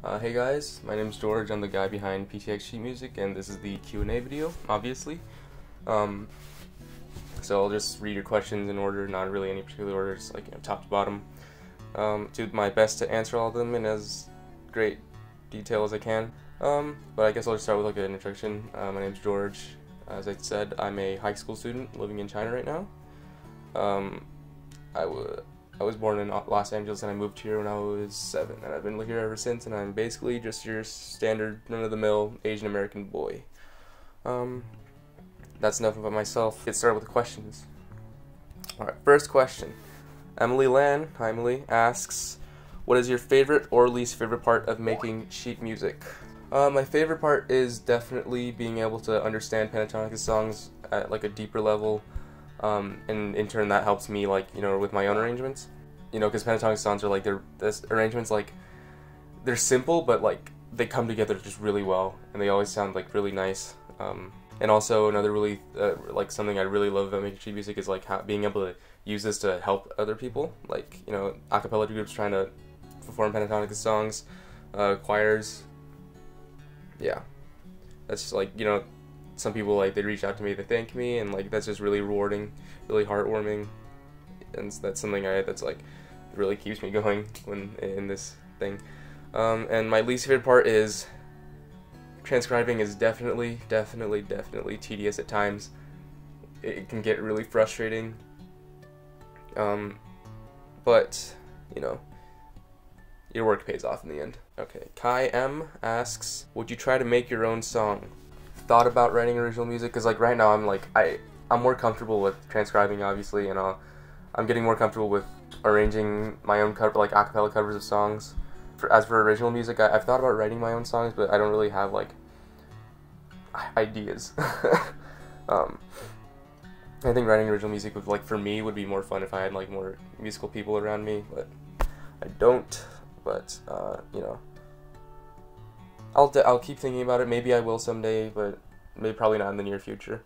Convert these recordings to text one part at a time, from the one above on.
Hey guys, my name's George. I'm the guy behind PTX Sheet Music, and this is the Q&A video, obviously. Um, so I'll just read your questions in order, not really any particular order, just like top to bottom. Do my best to answer all of them in as great detail as I can. But I guess I'll just start with like an introduction. My name's George. As I said, I'm a high school student living in China right now. I was born in Los Angeles and I moved here when I was 7, and I've been here ever since, and I'm basically just your standard run-of-the-mill Asian American boy. That's enough about myself. Get started with the questions. Alright, first question. Emily Lan, hi Emily, asks, what is your favorite or least favorite part of making sheet music? My favorite part is definitely being able to understand Pentatonix songs at like a deeper level. And in turn that helps me, like, with my own arrangements, because Pentatonix songs are like, this arrangements, like, they're simple, but like they come together just really well, and they always sound like really nice. And also another really like something I really love about making sheet music is like being able to use this to help other people, like a cappella groups trying to perform Pentatonix songs, choirs. Yeah, that's just like, some people, like, they reach out to me to thank me, and like that's just really rewarding, really heartwarming, and that's something that's like really keeps me going when in this thing. And my least favorite part is transcribing is definitely tedious at times. It can get really frustrating, but your work pays off in the end. Okay, Kai M asks, would you try to make your own song? Thought about writing original music, because like right now I'm more comfortable with transcribing, obviously, and I'm getting more comfortable with arranging my own cover, like a cappella covers of songs. As for original music, I've thought about writing my own songs, but I don't really have like ideas. I think writing original music would, like, for me, would be more fun if I had like more musical people around me, but I don't. But I'll keep thinking about it. Maybe I will someday, but probably not in the near future.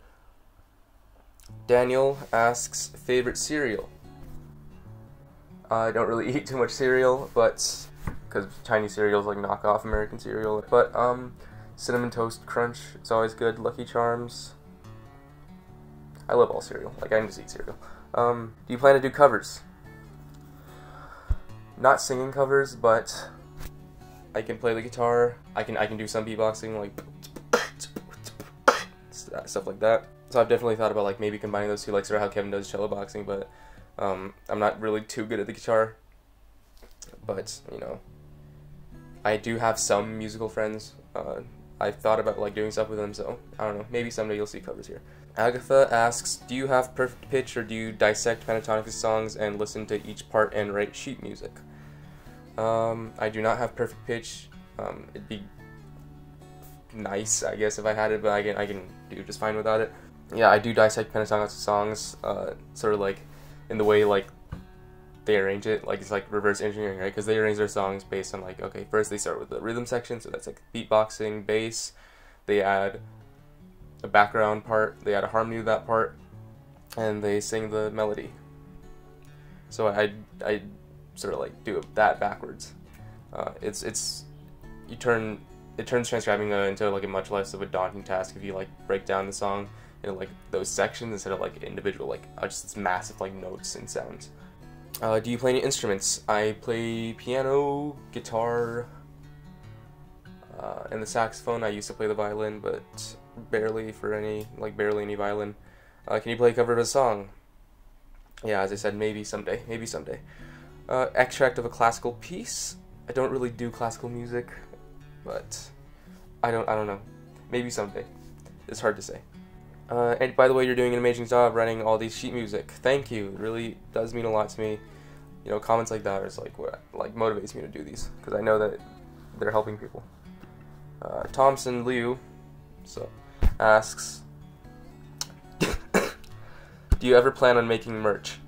Daniel asks, favorite cereal? I don't really eat too much cereal, but because Chinese cereals like knock off American cereal. But Cinnamon Toast Crunch, it's always good. Lucky Charms. I love all cereal. Like, I can just eat cereal. Do you plan to do covers? Not singing covers, but I can play the guitar. I can do some beatboxing, like stuff like that. So I've definitely thought about like maybe combining those two, like sort of how Kevin does cello boxing, but I'm not really too good at the guitar. But I do have some musical friends. I've thought about like doing stuff with them, so I don't know. Maybe someday you'll see covers here. Agatha asks, do you have perfect pitch, or do you dissect Pentatonix songs and listen to each part and write sheet music? I do not have perfect pitch. It'd be nice, I guess, if I had it, but I can do just fine without it. Yeah, I do dissect Pentatonix songs, sort of like in the way like they arrange it, like it's like reverse engineering, right? Because they arrange their songs based on like, okay, first they start with the rhythm section, so that's like beatboxing, bass. They add a background part, they add a harmony to that part, and they sing the melody. So I sort of like do that backwards. It turns transcribing into like a much less of a daunting task if you like break down the song into like those sections instead of like individual, like just this massive like notes and sounds. Do you play any instruments? I play piano, guitar, and the saxophone. I used to play the violin, but barely any violin. Can you play a cover of a song? Yeah, as I said, maybe someday. Extract of a classical piece. I don't really do classical music, but I don't know. Maybe someday. It's hard to say. And by the way, you're doing an amazing job writing all these sheet music. Thank you. It really does mean a lot to me. Comments like that is like what like motivates me to do these, because I know that they're helping people. Thompson Liu asks, do you ever plan on making merch?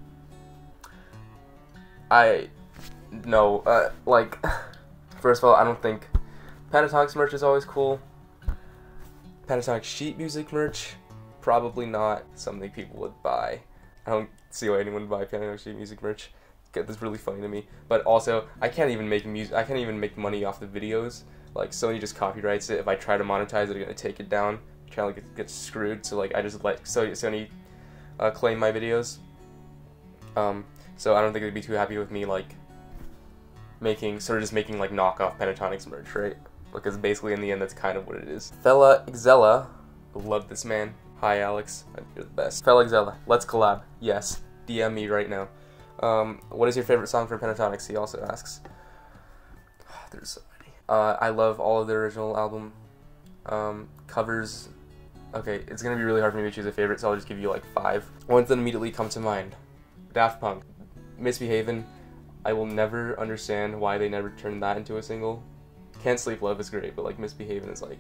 No. Like, first of all, I don't think Pentatonix merch is always cool. Pentatonix sheet music merch, probably not something people would buy. I don't see why anyone would buy Pentatonix sheet music merch. that's really funny to me. But also, I can't even make music. I can't even make money off the videos. Like Sony just copyrights it. If I try to monetize it, they're gonna take it down. Kind of like get screwed. So like I just let Sony claim my videos. So I don't think they'd be too happy with me like just making like knockoff Pentatonix merch, right? Because basically in the end that's kind of what it is. Fella Xella, love this man. Hi Alex, you're the best. Fella Xella, let's collab. Yes, DM me right now. What is your favorite song from Pentatonix? He also asks. There's so many. I love all of the original album covers. Okay, it's gonna be really hard for me to choose a favorite, so I'll just give you like 5. Ones that immediately come to mind. Daft Punk, Misbehavin'. I will never understand why they never turned that into a single. Can't Sleep Love is great, but like Misbehavin' is like,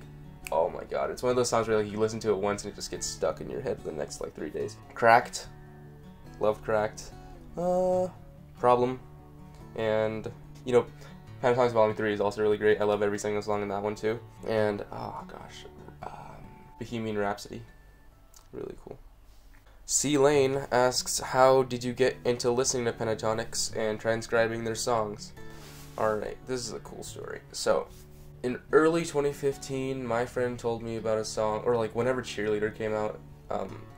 oh my god. It's one of those songs where like you listen to it once and it just gets stuck in your head for the next like 3 days. Cracked, love Cracked. Problem, and you know, Pentatonix Volume 3 is also really great. I love every single song in that one too. And oh gosh, Bohemian Rhapsody, really cool. C Lane asks, how did you get into listening to Pentatonix and transcribing their songs? Alright, this is a cool story. So, in early 2015, my friend told me about a song, or like whenever Cheerleader came out,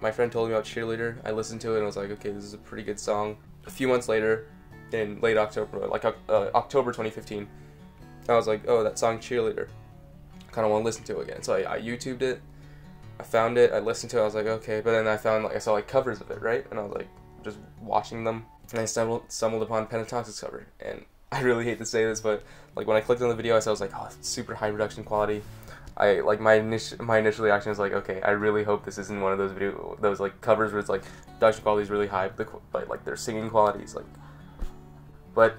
my friend told me about Cheerleader. I listened to it and I was like, okay, this is a pretty good song. A few months later, in late October, like October 2015, I was like, oh, that song Cheerleader. I kind of want to listen to it again. So I YouTubed it. I found it, I listened to it, I was like, okay, but then I saw like covers of it, right? And I was like, just watching them, and I stumbled upon Pentatonix's cover, and I really hate to say this, but like when I clicked on the video, I was like, oh, it's super high production quality. My initial reaction was like, okay, I really hope this isn't one of those like covers where it's like production quality is really high, but like their singing quality is like, but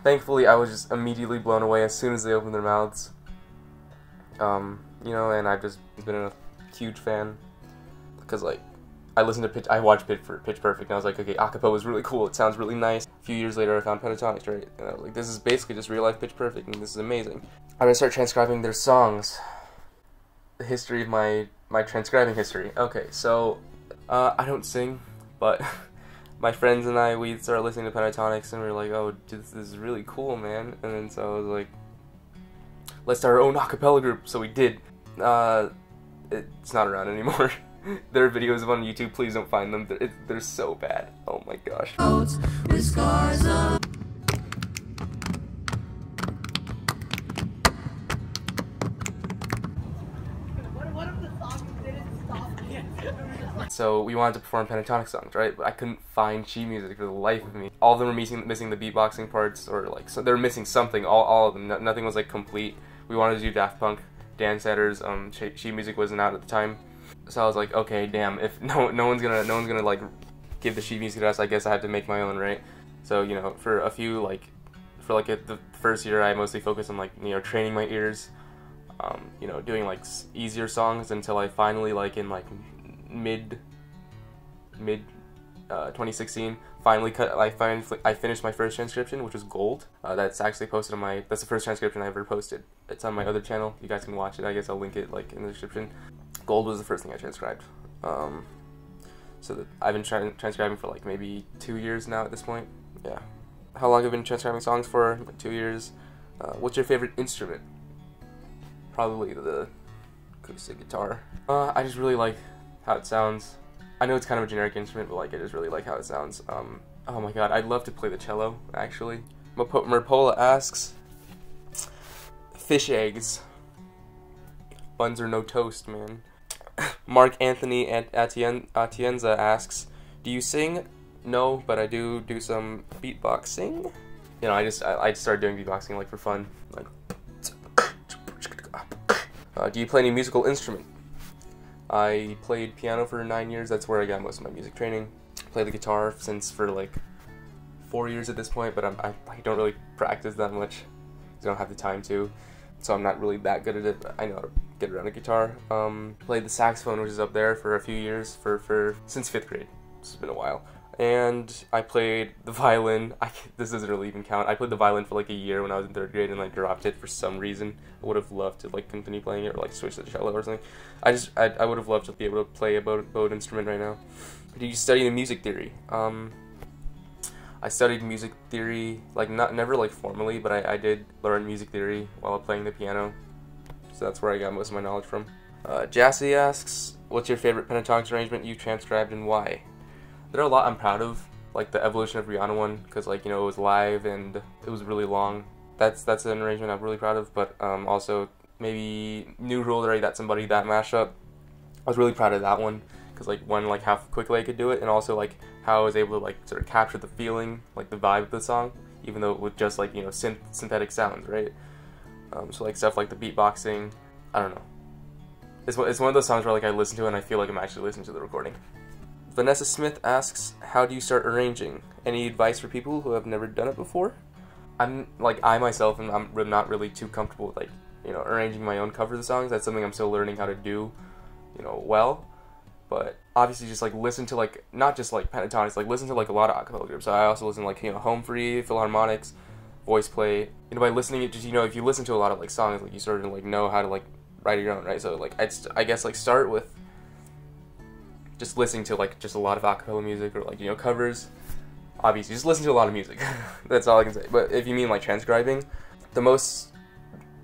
thankfully I was just immediately blown away as soon as they opened their mouths. You know, and I've just been a huge fan because like I watched Pitch Perfect and I was like, okay, acapella was really cool, it sounds really nice. A few years later I found Pentatonix, right, and I was like, this is basically just real life Pitch Perfect and this is amazing. I'm gonna start transcribing their songs. The history of my transcribing history. Okay, so I don't sing, but my friends and we started listening to Pentatonix and we were like, oh, this is really cool, man. And then so I was like, let's start our own acapella group. So we did. It's not around anymore. There are videos of on YouTube. Please don't find them. They're so bad. Oh my gosh. So we wanted to perform Pentatonix songs, right? But I couldn't find sheet music for the life of me. All of them were missing the beatboxing parts, or like so they were missing something. All of them. Nothing was like complete. We wanted to do Daft Punk, Dan Satter's sheet music wasn't out at the time, so I was like, okay, damn. If no one's gonna like give the sheet music to us, I guess I have to make my own, right? So you know, for the first year, I mostly focused on like, you know, training my ears, you know, doing like easier songs until I finally, like in like mid 2016, I finished my first transcription, which was Gold. That's actually posted on that's the first transcription I ever posted. It's on my other channel. You guys can watch it. I guess I'll link it like in the description. Gold was the first thing I transcribed. So I've been transcribing for like maybe 2 years now at this point. Yeah. How long have I been transcribing songs for? Like 2 years. What's your favorite instrument? Probably the acoustic guitar. I just really like how it sounds. I know it's kind of a generic instrument, but like I just really like how it sounds. Oh my god, I'd love to play the cello, actually. Merpola asks, fish eggs. Buns or no toast, man. Mark Anthony Atienza asks, do you sing? No, but I do some beatboxing. You know, I just started doing beatboxing like for fun. Like, do you play any musical instrument? I played piano for 9 years. That's where I got most of my music training. Played the guitar for like 4 years at this point, but I don't really practice that much because I don't have the time to. So I'm not really that good at it, but I know how to get around a guitar. Played the saxophone, which is up there, for a few years, since 5th grade. It's been a while. And I played the violin. This doesn't really even count. I played the violin for like a year when I was in 3rd grade and like dropped it for some reason. I would have loved to like continue playing it or like switch to the cello or something. I would have loved to be able to play a bowed instrument right now. Do you study the music theory? I studied music theory, like never like formally, but I did learn music theory while playing the piano. So that's where I got most of my knowledge from. Jassy asks, what's your favorite Pentatonix arrangement you transcribed and why? There are a lot I'm proud of, like the Evolution of Rihanna one, because like, you know, it was live and it was really long. That's an arrangement I'm really proud of, but also maybe New Rule That I That Somebody, that mashup. I was really proud of that one, because like one, like how quickly I could do it, and also like how I was able to like sort of capture the feeling, like the vibe of the song, even though it was just like, you know, synthetic sounds, right? So like stuff like the beatboxing, I don't know. It's one of those songs where like I listen to it and I feel like I'm actually listening to the recording. Vanessa Smith asks, how do you start arranging? Any advice for people who have never done it before? I myself I'm not really too comfortable with like, you know, arranging my own covers of songs. That's something I'm still learning how to do, you know, well. But obviously just like listen to like, not just like Pentatonix, like listen to like a lot of acapella groups. I also listen to like, you know, Home Free, Philharmonics, Voice Play. You know, by listening it, just, you know, if you listen to a lot of like songs, like you sort of like know how to like write your own, right? So like I guess like start with just listening to like just a lot of acapella music or like, you know, covers. Obviously just listen to a lot of music. That's all I can say. But if you mean like transcribing, the most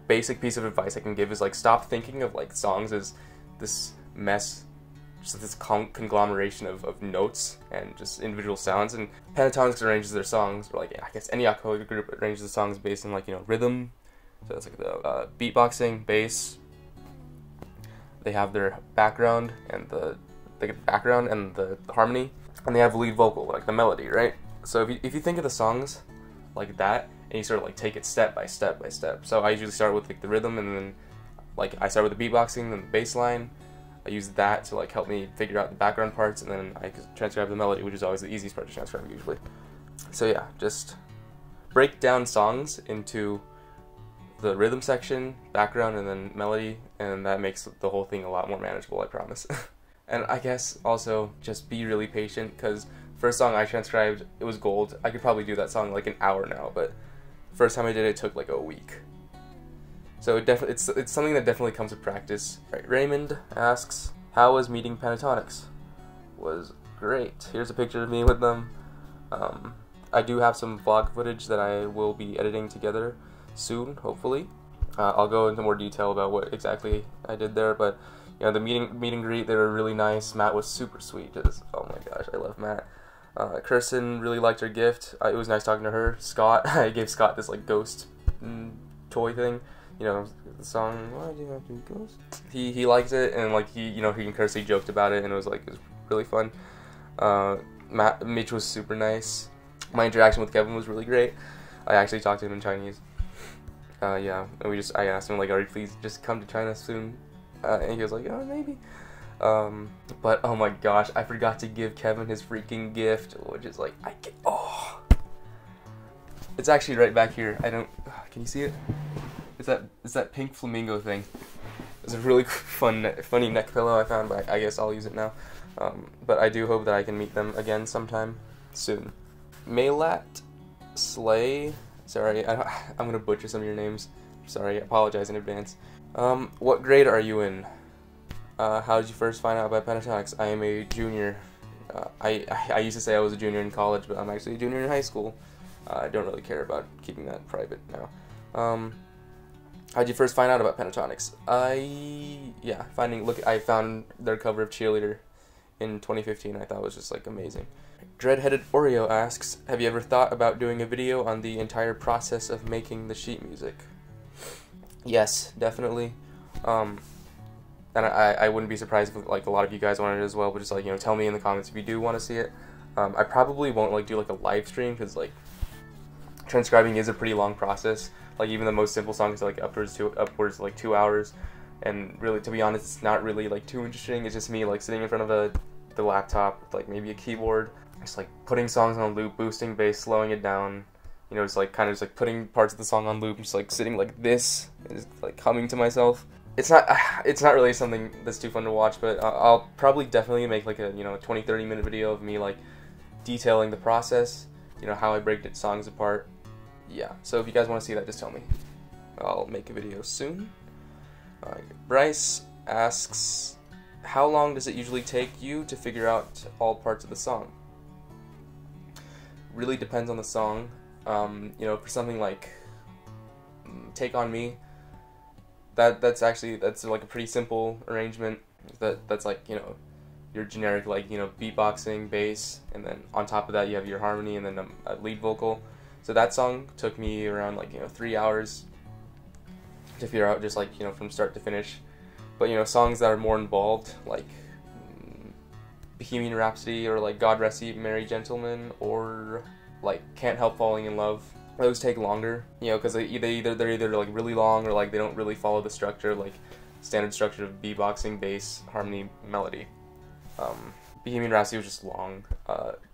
basic piece of advice I can give is like stop thinking of like songs as this mess, just this conglomeration of notes and just individual sounds. And Pentatonix arranges their songs, or like I guess any acapella group arranges the songs based on like, you know, rhythm. So it's like the beatboxing, bass. They have their background and the background and the harmony, and they have lead vocal, like the melody, right? So if you think of the songs like that, and you sort of like take it step by step by step. So I usually start with like the rhythm, and then like I start with the beatboxing, then the bass line. I use that to like help me figure out the background parts, and then I transcribe the melody, which is always the easiest part to transcribe usually. So yeah, just break down songs into the rhythm section, background, and then melody, and that makes the whole thing a lot more manageable, I promise. And I guess also just be really patient, because first song I transcribed, it was gold. I could probably do that song in like an hour now, but first time I did it took like a week. So it's something that definitely comes with practice. Right, Raymond asks, how was meeting Pentatonix? Was great. Here's a picture of me with them. I do have some vlog footage that I will be editing together soon, hopefully. I'll go into more detail about what exactly I did there, but you know, the meet and greet, they were really nice. Matt was super sweet. Just, oh my gosh, I love Matt. Kirsten really liked her gift. It was nice talking to her. Scott, I gave Scott this like ghost toy thing. You know, the song, why do you have to be ghost? He liked it, and like he and Kirsty joked about it, and it was really fun. Mitch was super nice. My interaction with Kevin was really great. I actually talked to him in Chinese. Yeah, and I asked him like, "Are you please just come to China soon?" And he was like, "Oh, maybe." But oh my gosh, I forgot to give Kevin his freaking gift, which is like, it's actually right back here. Can you see it? It's that pink flamingo thing. It's a really funny neck pillow I found, but I guess I'll use it now. But I do hope that I can meet them again sometime soon. Maylat Slay. Sorry, I'm gonna butcher some of your names. Sorry, I apologize in advance. What grade are you in? How did you first find out about Pentatonix? I am a junior. I used to say I was a junior in college, but I'm actually a junior in high school. I don't really care about keeping that private now. How'd you first find out about Pentatonix? I found their cover of Cheerleader in 2015. I thought it was just like amazing. Dreadheaded Oreo asks, have you ever thought about doing a video on the entire process of making the sheet music? Yes, definitely. And I wouldn't be surprised if like a lot of you guys wanted it as well, but just like, you know, tell me in the comments if you do want to see it. I probably won't like do like a live stream, because like transcribing is a pretty long process. Like even the most simple songs are like upwards to like 2 hours, and really, to be honest, it's not really like too interesting. It's just me like sitting in front of the laptop with like maybe a keyboard, just like putting songs on loop, boosting bass, slowing it down, you know, just like kind of just like putting parts of the song on loop, just like sitting like this, just like humming to myself. It's not really something that's too fun to watch, but I'll probably definitely make like a, you know, 20-30 minute video of me like detailing the process, you know, how I break the songs apart. Yeah, so if you guys want to see that, just tell me. I'll make a video soon. Bryce asks, how long does it usually take you to figure out all parts of the song? really depends on the song. You know, for something like Take On Me, that's like a pretty simple arrangement. That's like, you know, your generic, like, you know, beatboxing, bass, and then on top of that you have your harmony and then a lead vocal. So that song took me around, like, you know, 3 hours to figure out, just like, you know, from start to finish. But, you know, songs that are more involved, like Bohemian Rhapsody, or like God Rest Ye Merry Gentlemen, or like Can't Help Falling in Love, those take longer, you know, because they're either like really long, or like they don't really follow the structure, like standard structure of beatboxing, bass, harmony, melody. Bohemian Rhapsody was just long.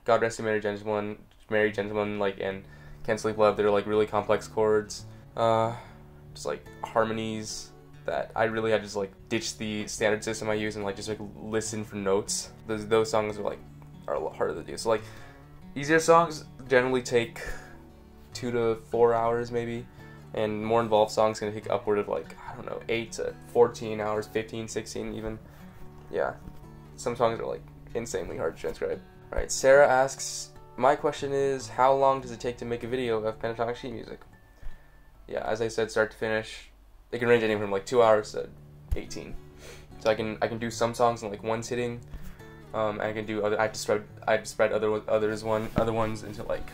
God Rest Ye Merry Gentlemen, like, and Can't Sleep Love, they're like really complex chords, just like harmonies that I really had to just like ditch the standard system I use and like just like listen for notes. Those songs are a lot harder to do. So like easier songs generally take 2 to 4 hours maybe, and more involved songs can take upward of like, I don't know, 8 to 14 hours, 15, 16 even. Yeah, some songs are like insanely hard to transcribe. Alright, Sarah asks, my question is, how long does it take to make a video of pentatonic sheet music? Yeah, as I said, start to finish, it can range anywhere from like 2 hours to 18. So I can do some songs in like one sitting, and I can do other. I have to spread other ones into like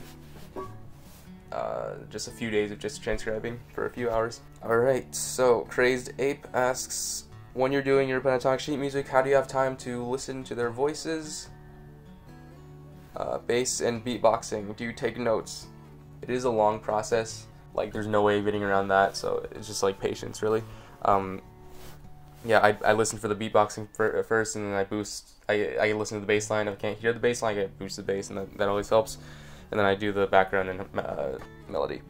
just a few days of just transcribing for a few hours. All right. So Crazed Ape asks, when you're doing your pentatonic sheet music, how do you have time to listen to their voices, bass and beatboxing? Do you take notes? It is a long process. Like, there's no way of getting around that, so it's just like patience, really. Yeah, I listen for the beatboxing first, and then I listen to the bass line. If I can't hear the bass line, I boost the bass, and that always helps. And then I do the background and melody.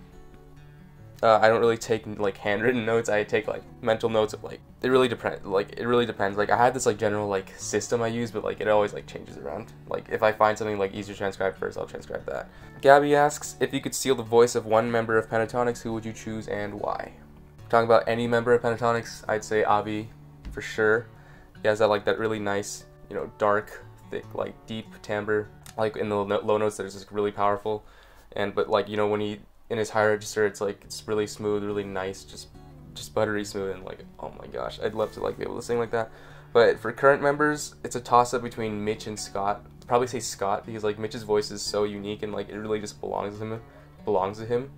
I don't really take like handwritten notes. I take like mental notes of like, it really depends. Like I had this like general like system I use, but like it always like changes around. Like if I find something like easier to transcribe first, I'll transcribe that. Gabby asks, if you could steal the voice of one member of Pentatonix, who would you choose and why? Talking about any member of Pentatonix, I'd say Avi for sure. He has that really nice, you know, dark, thick, like deep timbre. Like in the low notes, there's just really powerful, but like, you know, when he in his high register, it's really smooth, really nice, just buttery smooth, and like, oh my gosh, I'd love to like be able to sing like that. But for current members, it's a toss up between Mitch and Scott. I'd probably say Scott, because like Mitch's voice is so unique and like it really just belongs to him.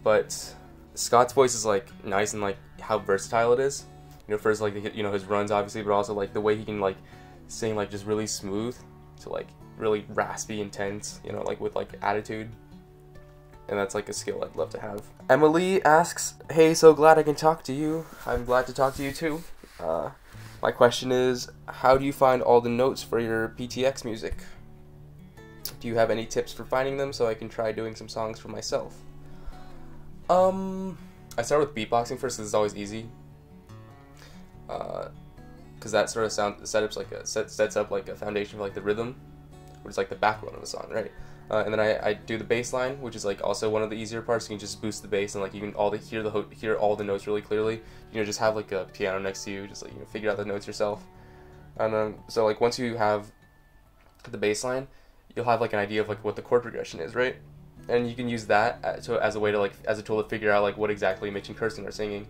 But Scott's voice is like nice, and like how versatile it is. You know, first like you know, his runs obviously, but also like the way he can like sing like just really smooth to like really raspy, intense, you know, like with like attitude. And that's like a skill I'd love to have. Emily asks, hey, so glad I can talk to you. I'm glad to talk to you too. My question is, how do you find all the notes for your PTX music? Do you have any tips for finding them so I can try doing some songs for myself? I start with beatboxing first, because it's always easy. Because that sort of sets up like a foundation for like the rhythm, which is like the backbone of the song, right? And then I do the bass line, which is like also one of the easier parts. You can just boost the bass, and like you can hear all the notes really clearly. You know, just have like a piano next to you, just like, you know, figure out the notes yourself. And then so like once you have the bass line, you'll have like an idea of like what the chord progression is, right? And you can use that as a way to like, as a tool to figure out like what exactly Mitch and Kirsten are singing,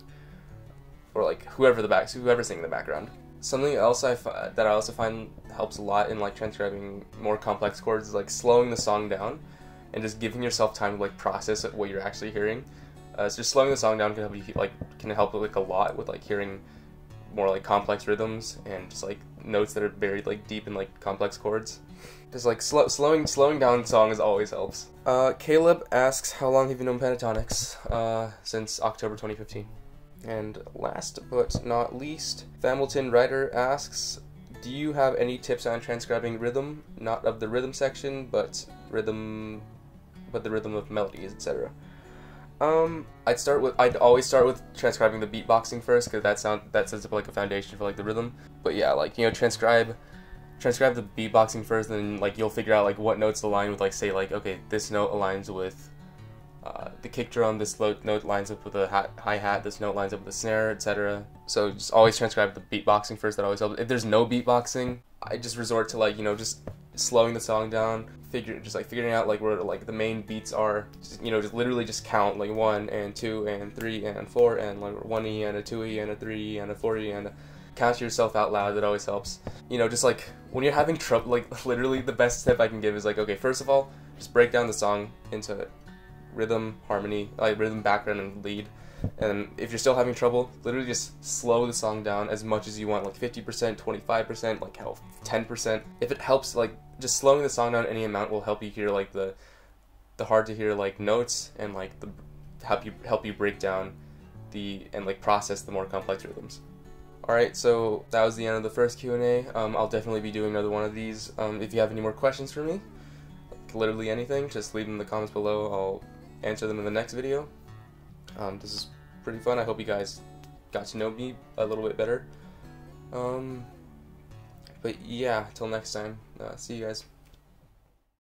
or like whoever's singing in the background. Something else that I also find helps a lot in like transcribing more complex chords is like slowing the song down and just giving yourself time to like process what you're actually hearing. So just slowing the song down can help like a lot with like hearing more like complex rhythms and just like notes that are buried like deep in like complex chords. Just like slowing down songs always helps. Caleb asks, how long have you known Pentatonix? Since October 2015. And last but not least, Hamilton Ryder asks, do you have any tips on transcribing rhythm, not of the rhythm section, but the rhythm of melodies, etc.? I'd always start with transcribing the beatboxing first, because that sets up like a foundation for like the rhythm. But yeah, like, you know, transcribe the beatboxing first, and then like you'll figure out like what notes align with, like, say like, okay, this note aligns with the kick drum, this note lines up with the hi-hat, this note lines up with the snare, etc. So just always transcribe the beatboxing first. That always helps. If there's no beatboxing, I just resort to like, you know, just slowing the song down, figuring out like where like the main beats are. Just literally just count like 1 and 2 and 3 and 4 and like 1E and a 2E and a 3E and a 4E and count to yourself out loud. That always helps. Just like when you're having trouble, like literally the best tip I can give is like, okay, first of all, just break down the song into rhythm, harmony, like rhythm, background, and lead. And if you're still having trouble, literally just slow the song down as much as you want, like 50%, 25%, like hell, 10%. If it helps, like just slowing the song down any amount will help you hear like the hard to hear like notes, and like help you break down and like process the more complex rhythms. Alright, so that was the end of the first Q&A. I'll definitely be doing another one of these. If you have any more questions for me, like literally anything, just leave them in the comments below. I'll answer them in the next video. This is pretty fun. I hope you guys got to know me a little bit better. But yeah, till next time. See you guys.